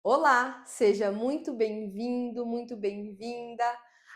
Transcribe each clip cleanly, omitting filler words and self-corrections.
Olá, seja muito bem-vindo, muito bem-vinda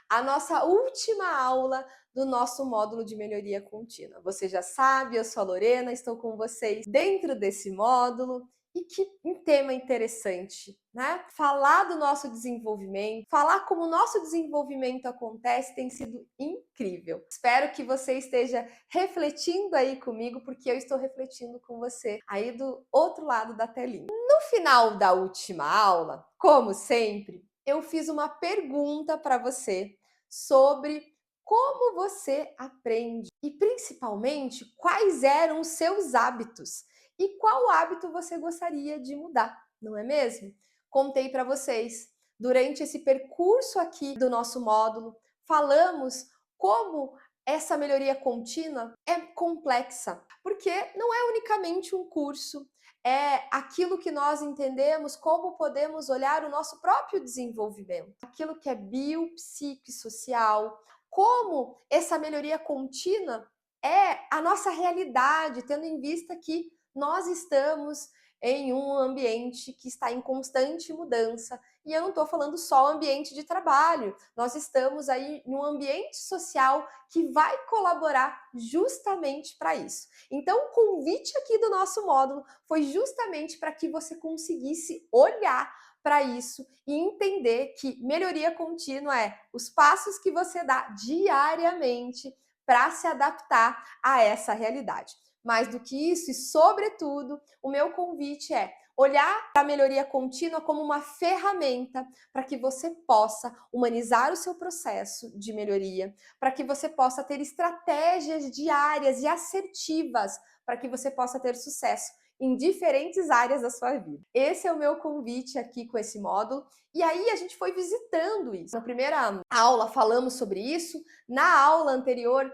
à nossa última aula do nosso módulo de melhoria contínua. Você já sabe, eu sou a Lorena, estou com vocês dentro desse módulo e que um tema interessante, né? Falar do nosso desenvolvimento, falar como o nosso desenvolvimento acontece tem sido incrível. Espero que você esteja refletindo aí comigo, porque eu estou refletindo com você aí do outro lado da telinha. No final da última aula, como sempre, eu fiz uma pergunta para você sobre como você aprende e principalmente quais eram os seus hábitos e qual hábito você gostaria de mudar, não é mesmo? Contei para vocês durante esse percurso aqui do nosso módulo, falamos como essa melhoria contínua é complexa, porque não é unicamente um curso, é aquilo que nós entendemos como podemos olhar o nosso próprio desenvolvimento, aquilo que é biopsicossocial, como essa melhoria contínua é a nossa realidade, tendo em vista que nós estamos em um ambiente que está em constante mudança. E eu não estou falando só ambiente de trabalho, nós estamos aí em um ambiente social que vai colaborar justamente para isso. Então, o convite aqui do nosso módulo foi justamente para que você conseguisse olhar para isso e entender que melhoria contínua é os passos que você dá diariamente para se adaptar a essa realidade. Mais do que isso, e sobretudo, o meu convite é olhar para a melhoria contínua como uma ferramenta para que você possa humanizar o seu processo de melhoria, para que você possa ter estratégias diárias e assertivas para que você possa ter sucesso em diferentes áreas da sua vida. Esse é o meu convite aqui com esse módulo. E aí a gente foi visitando isso. Na primeira aula falamos sobre isso, na aula anterior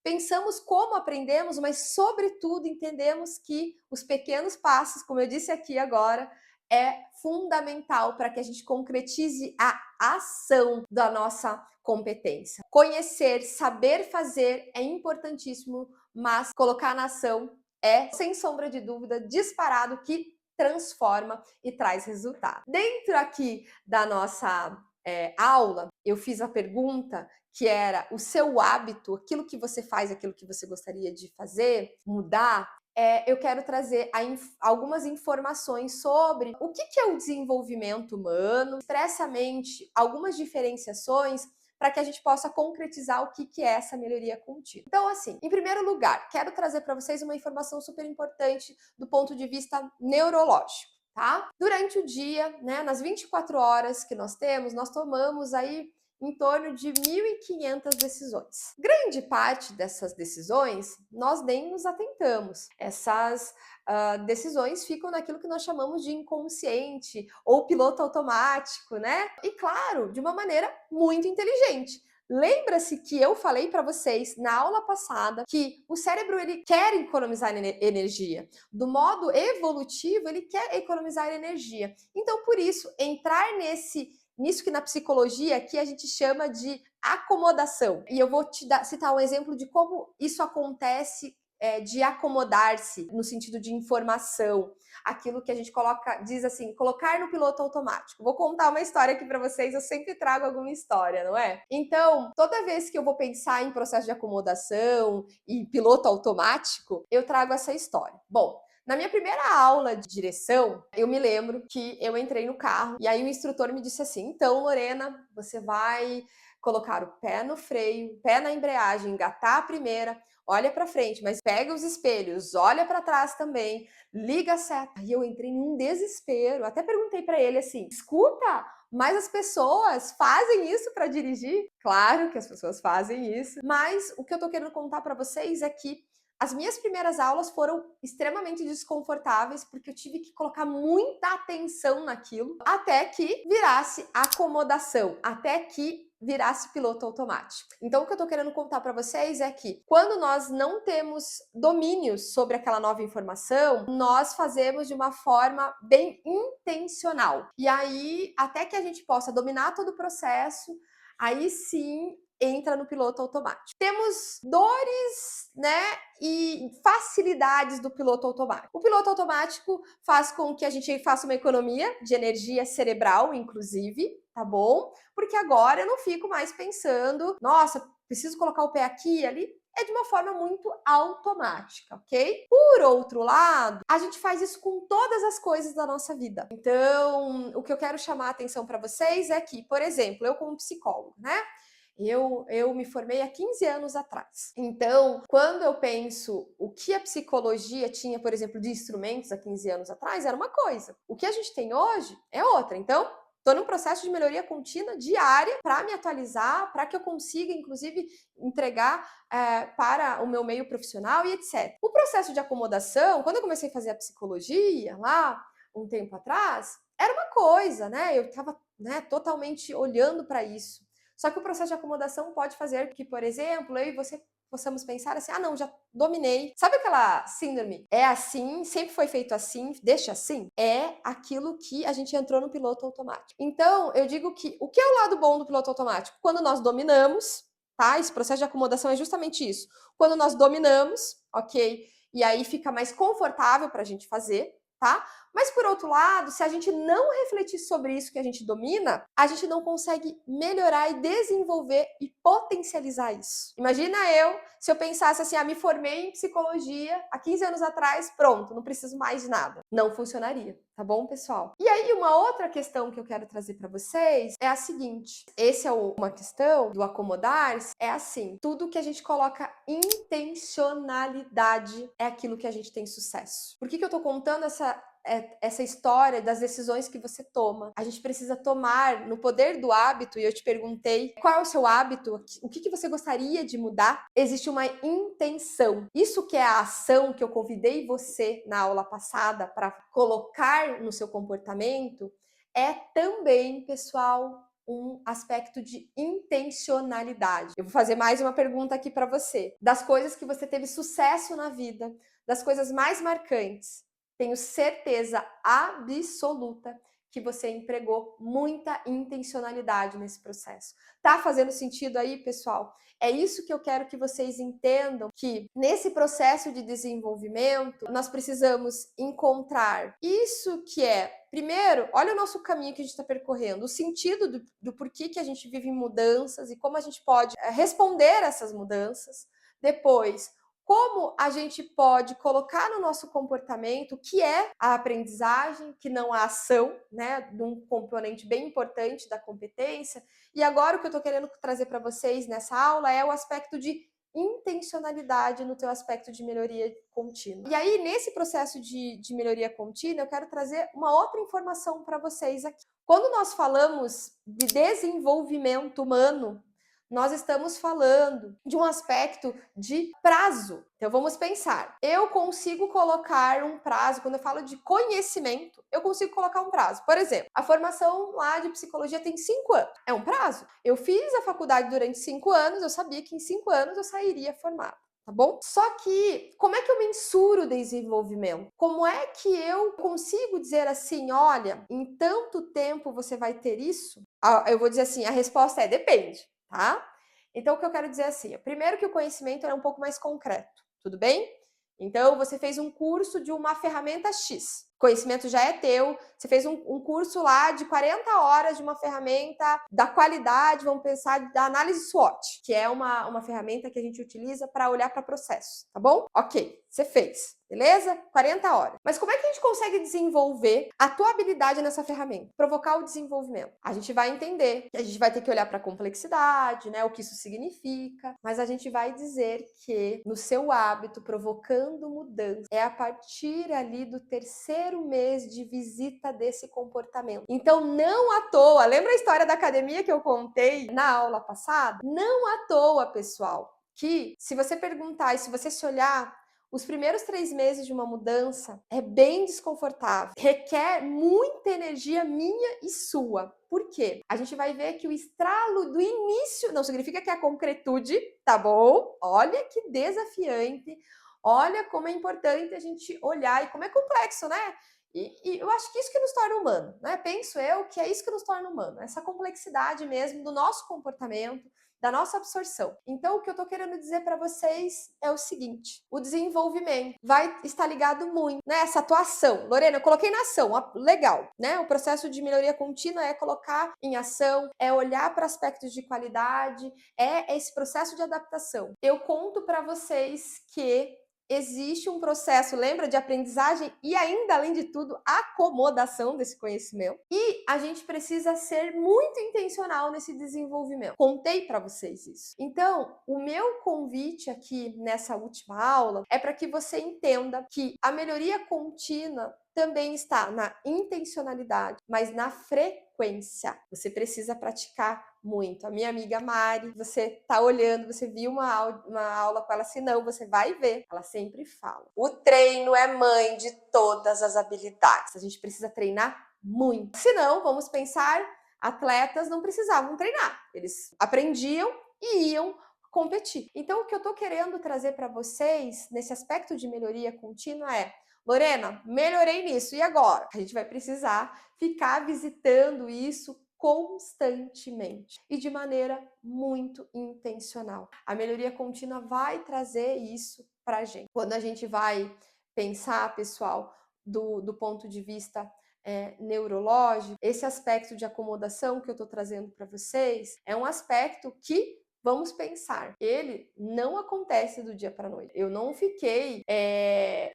pensamos como aprendemos, mas sobretudo entendemos que os pequenos passos, como eu disse aqui agora, é fundamental para que a gente concretize a ação da nossa competência. Conhecer, saber fazer é importantíssimo, mas colocar na ação é, sem sombra de dúvida, disparado que transforma e traz resultado. Dentro aqui da nossa aula, eu fiz a pergunta que era o seu hábito, aquilo que você faz, aquilo que você gostaria de fazer, mudar. Eu quero trazer algumas informações sobre o que é o desenvolvimento humano, expressamente algumas diferenciações para que a gente possa concretizar o que é essa melhoria contínua. Então, assim, em primeiro lugar, quero trazer para vocês uma informação super importante do ponto de vista neurológico, tá? Durante o dia, né, nas 24 horas que nós temos, nós tomamos aí em torno de 1.500 decisões. Grande parte dessas decisões nós nem nos atentamos. Essas decisões ficam naquilo que nós chamamos de inconsciente ou piloto automático, né? E claro, de uma maneira muito inteligente. Lembra-se que eu falei para vocês na aula passada que o cérebro ele quer economizar energia. Do modo evolutivo, ele quer economizar energia. Então, por isso, entrar nisso que na psicologia aqui a gente chama de acomodação. E eu vou citar um exemplo de como isso acontece de acomodar-se no sentido de informação, aquilo que a gente diz assim, colocar no piloto automático. Vou contar uma história aqui para vocês, eu sempre trago alguma história, não é? Então, toda vez que eu vou pensar em processo de acomodação e piloto automático, eu trago essa história. Bom, na minha primeira aula de direção, eu me lembro que eu entrei no carro e aí o instrutor me disse assim: então, Lorena, você vai colocar o pé no freio, pé na embreagem, engatar a primeira, olha para frente, mas pega os espelhos, olha para trás também, liga a seta. Aí eu entrei em um desespero, até perguntei para ele assim: escuta, mas as pessoas fazem isso para dirigir? Claro que as pessoas fazem isso, mas o que eu tô querendo contar para vocês é que as minhas primeiras aulas foram extremamente desconfortáveis, porque eu tive que colocar muita atenção naquilo, até que virasse acomodação, até que virasse piloto automático. Então, o que eu tô querendo contar para vocês é que quando nós não temos domínio sobre aquela nova informação, nós fazemos de uma forma bem intencional. E aí, até que a gente possa dominar todo o processo, aí sim entra no piloto automático. Temos dores, né, e facilidades do piloto automático. O piloto automático faz com que a gente faça uma economia de energia cerebral, inclusive, tá bom? Porque agora eu não fico mais pensando, nossa, preciso colocar o pé aqui e ali. É de uma forma muito automática, ok? Por outro lado, a gente faz isso com todas as coisas da nossa vida. Então, o que eu quero chamar a atenção para vocês é que, por exemplo, eu como psicólogo, né? Eu me formei há 15 anos atrás. Então, quando eu penso o que a psicologia tinha, por exemplo, de instrumentos há 15 anos atrás, era uma coisa. O que a gente tem hoje é outra. Então, estou num processo de melhoria contínua diária para me atualizar, para que eu consiga, inclusive, entregar para o meu meio profissional e etc. O processo de acomodação, quando eu comecei a fazer a psicologia lá, um tempo atrás, era uma coisa, né? Eu estava totalmente olhando para isso. Só que o processo de acomodação pode fazer que, por exemplo, eu e você possamos pensar assim, ah não, já dominei. Sabe aquela síndrome? É assim, sempre foi feito assim, deixa assim? É aquilo que a gente entrou no piloto automático. Então, eu digo que o que é o lado bom do piloto automático? Quando nós dominamos, tá? Esse processo de acomodação é justamente isso. Quando nós dominamos, ok? E aí fica mais confortável para a gente fazer, tá? Mas por outro lado, se a gente não refletir sobre isso que a gente domina, a gente não consegue melhorar e desenvolver e potencializar isso. Imagina se eu pensasse assim, me formei em psicologia há 15 anos atrás, pronto, não preciso mais de nada. Não funcionaria, tá bom, pessoal? E aí, uma outra questão que eu quero trazer para vocês é a seguinte, uma questão do acomodar-se, é assim, tudo que a gente coloca intencionalidade é aquilo que a gente tem sucesso. Por que eu tô contando essa história das decisões que você toma? A gente precisa tomar no poder do hábito, e eu te perguntei qual é o seu hábito, o que você gostaria de mudar. Existe uma intenção. Isso que é a ação que eu convidei você na aula passada para colocar no seu comportamento, é também, pessoal, um aspecto de intencionalidade. Eu vou fazer mais uma pergunta aqui para você. Das coisas que você teve sucesso na vida, das coisas mais marcantes, tenho certeza absoluta que você empregou muita intencionalidade nesse processo. Tá fazendo sentido aí, pessoal? É isso que eu quero que vocês entendam, que nesse processo de desenvolvimento, nós precisamos encontrar isso que é, primeiro, olha o nosso caminho que a gente está percorrendo, o sentido do porquê que a gente vive em mudanças e como a gente pode responder a essas mudanças. Depois, como a gente pode colocar no nosso comportamento, que é a aprendizagem, que não a ação, né, de um componente bem importante da competência. E agora o que eu estou querendo trazer para vocês nessa aula é o aspecto de intencionalidade no teu aspecto de melhoria contínua. E aí, nesse processo de melhoria contínua, eu quero trazer uma outra informação para vocês aqui. Quando nós falamos de desenvolvimento humano, nós estamos falando de um aspecto de prazo. Então vamos pensar, eu consigo colocar um prazo, quando eu falo de conhecimento, eu consigo colocar um prazo. Por exemplo, a formação lá de psicologia tem 5 anos. É um prazo? Eu fiz a faculdade durante 5 anos, eu sabia que em 5 anos eu sairia formada. Tá bom? Só que, como é que eu mensuro o desenvolvimento? Como é que eu consigo dizer assim, olha, em tanto tempo você vai ter isso? Eu vou dizer assim, a resposta é depende, tá? Então, o que eu quero dizer assim, primeiro que o conhecimento é um pouco mais concreto, tudo bem? Então, você fez um curso de uma ferramenta X. O conhecimento já é teu. Você fez um curso lá de 40 horas de uma ferramenta da qualidade, vamos pensar, da análise SWOT, que é uma ferramenta que a gente utiliza para olhar para processos, tá bom? Ok, você fez. Beleza? 40 horas. Mas como é que a gente consegue desenvolver a tua habilidade nessa ferramenta? Provocar o desenvolvimento. A gente vai entender que a gente vai ter que olhar para a complexidade, né? O que isso significa. Mas a gente vai dizer que no seu hábito, provocando mudança, é a partir ali do 3º mês de visita desse comportamento. Então, não à toa, lembra a história da academia que eu contei na aula passada? Não à toa, pessoal, que se você perguntar e se você se olhar, os primeiros 3 meses de uma mudança é bem desconfortável, requer muita energia minha e sua. Por quê? A gente vai ver que o estralo do início não significa que é a concretude, tá bom? Olha que desafiante, olha como é importante a gente olhar e como é complexo, né? E eu acho que isso que nos torna humano, né? Penso eu que é isso que nos torna humano, essa complexidade mesmo do nosso comportamento, da nossa absorção. Então, o que eu tô querendo dizer para vocês é o seguinte: o desenvolvimento vai estar ligado muito nessa atuação. Lorena, eu coloquei na ação, legal, né? O processo de melhoria contínua é colocar em ação, é olhar para aspectos de qualidade, é esse processo de adaptação. Eu conto para vocês que existe um processo, lembra, de aprendizagem e ainda, além de tudo, acomodação desse conhecimento. E a gente precisa ser muito intencional nesse desenvolvimento. Contei para vocês isso. Então, o meu convite aqui nessa última aula é para que você entenda que a melhoria contínua também está na intencionalidade, mas na frequência. Você precisa praticar muito. A minha amiga Mari, você tá olhando, você viu uma aula com ela, se não, você vai ver. Ela sempre fala: o treino é mãe de todas as habilidades. A gente precisa treinar muito. Se não, vamos pensar, atletas não precisavam treinar. Eles aprendiam e iam competir. Então, o que eu tô querendo trazer para vocês nesse aspecto de melhoria contínua é: Lorena, melhorei nisso, e agora? A gente vai precisar ficar visitando isso constantemente e de maneira muito intencional. A melhoria contínua vai trazer isso para a gente. Quando a gente vai pensar, pessoal, do ponto de vista neurológico, esse aspecto de acomodação que eu estou trazendo para vocês é um aspecto que, vamos pensar, ele não acontece do dia para a noite. Eu não fiquei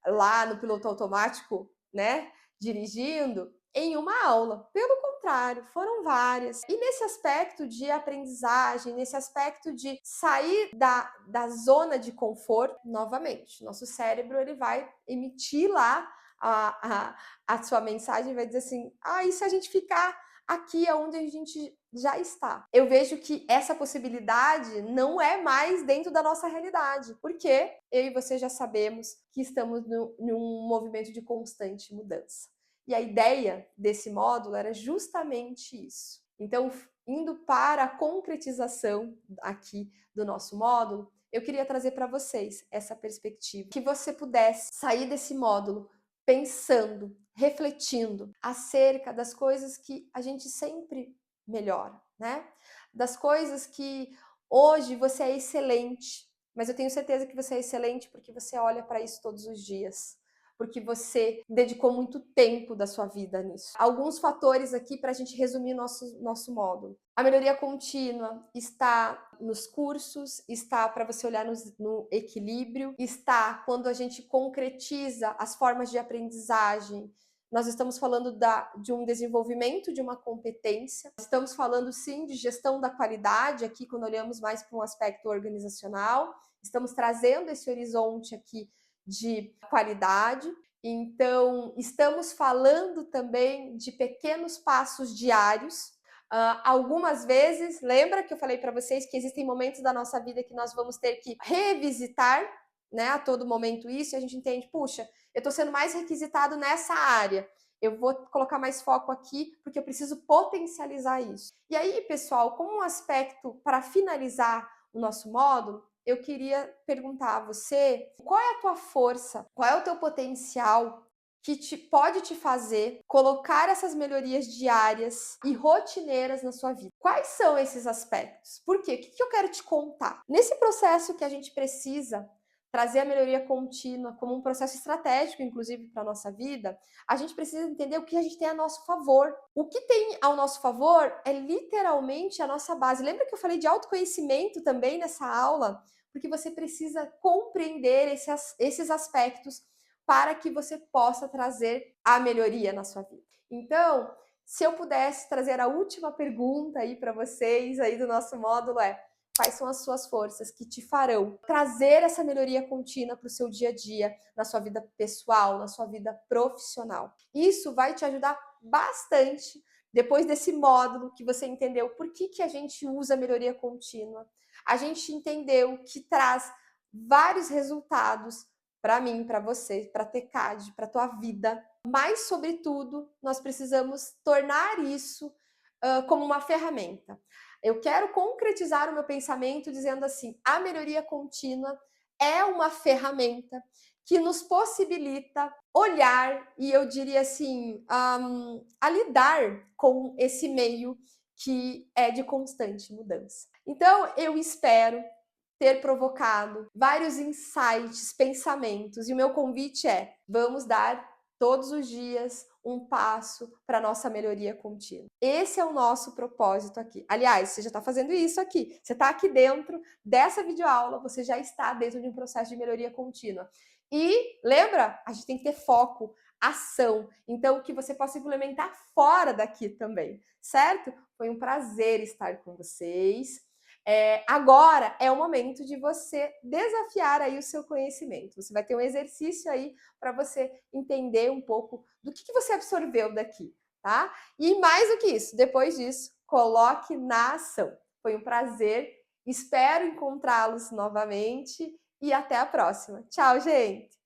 lá no piloto automático, né, dirigindo em uma aula. Pelo contrário, foram várias. E nesse aspecto de aprendizagem, nesse aspecto de sair da zona de conforto, novamente, nosso cérebro ele vai emitir lá a sua mensagem, vai dizer assim: e se a gente ficar aqui onde a gente já está? Eu vejo que essa possibilidade não é mais dentro da nossa realidade, porque eu e você já sabemos que estamos num movimento de constante mudança. E a ideia desse módulo era justamente isso. Então, indo para a concretização aqui do nosso módulo, eu queria trazer para vocês essa perspectiva, que você pudesse sair desse módulo pensando, refletindo acerca das coisas que a gente sempre melhora, né? Das coisas que hoje você é excelente, mas eu tenho certeza que você é excelente porque você olha para isso todos os dias, porque você dedicou muito tempo da sua vida nisso. Alguns fatores aqui para a gente resumir nosso módulo. A melhoria contínua está nos cursos, está para você olhar no equilíbrio, está quando a gente concretiza as formas de aprendizagem. Nós estamos falando de um desenvolvimento de uma competência, estamos falando sim de gestão da qualidade aqui, quando olhamos mais para um aspecto organizacional, estamos trazendo esse horizonte aqui de qualidade. Então, estamos falando também de pequenos passos diários. Algumas vezes, lembra que eu falei para vocês que existem momentos da nossa vida que nós vamos ter que revisitar, né, a todo momento isso, e a gente entende, puxa, eu estou sendo mais requisitado nessa área, eu vou colocar mais foco aqui porque eu preciso potencializar isso. E aí, pessoal, como um aspecto para finalizar o nosso módulo, eu queria perguntar a você, qual é a tua força, qual é o teu potencial que pode te fazer colocar essas melhorias diárias e rotineiras na sua vida? Quais são esses aspectos? Por quê? O que eu quero te contar? Nesse processo que a gente precisa trazer a melhoria contínua como um processo estratégico, inclusive, para a nossa vida, a gente precisa entender o que a gente tem a nosso favor. O que tem ao nosso favor é literalmente a nossa base. Lembra que eu falei de autoconhecimento também nessa aula? Porque você precisa compreender esses aspectos para que você possa trazer a melhoria na sua vida. Então, se eu pudesse trazer a última pergunta aí para vocês aí do nosso módulo quais são as suas forças que te farão trazer essa melhoria contínua para o seu dia a dia, na sua vida pessoal, na sua vida profissional. Isso vai te ajudar bastante depois desse módulo que você entendeu por que a gente usa a melhoria contínua. A gente entendeu que traz vários resultados para mim, para você, para a TECAD, para a tua vida. Mas, sobretudo, nós precisamos tornar isso como uma ferramenta. Eu quero concretizar o meu pensamento dizendo assim: a melhoria contínua é uma ferramenta que nos possibilita olhar e eu diria assim, a lidar com esse meio que é de constante mudança. Então, eu espero ter provocado vários insights, pensamentos, e o meu convite é: vamos dar todos os dias um passo para nossa melhoria contínua. Esse é o nosso propósito aqui. Aliás, você já está fazendo isso aqui. Você está aqui dentro dessa videoaula, você já está dentro de um processo de melhoria contínua. E lembra, a gente tem que ter foco, ação. Então, que você possa implementar fora daqui também, certo? Foi um prazer estar com vocês. Agora é o momento de você desafiar aí o seu conhecimento. Você vai ter um exercício aí para você entender um pouco do que você absorveu daqui, tá? E mais do que isso, depois disso, coloque na ação. Foi um prazer, espero encontrá-los novamente e até a próxima. Tchau, gente!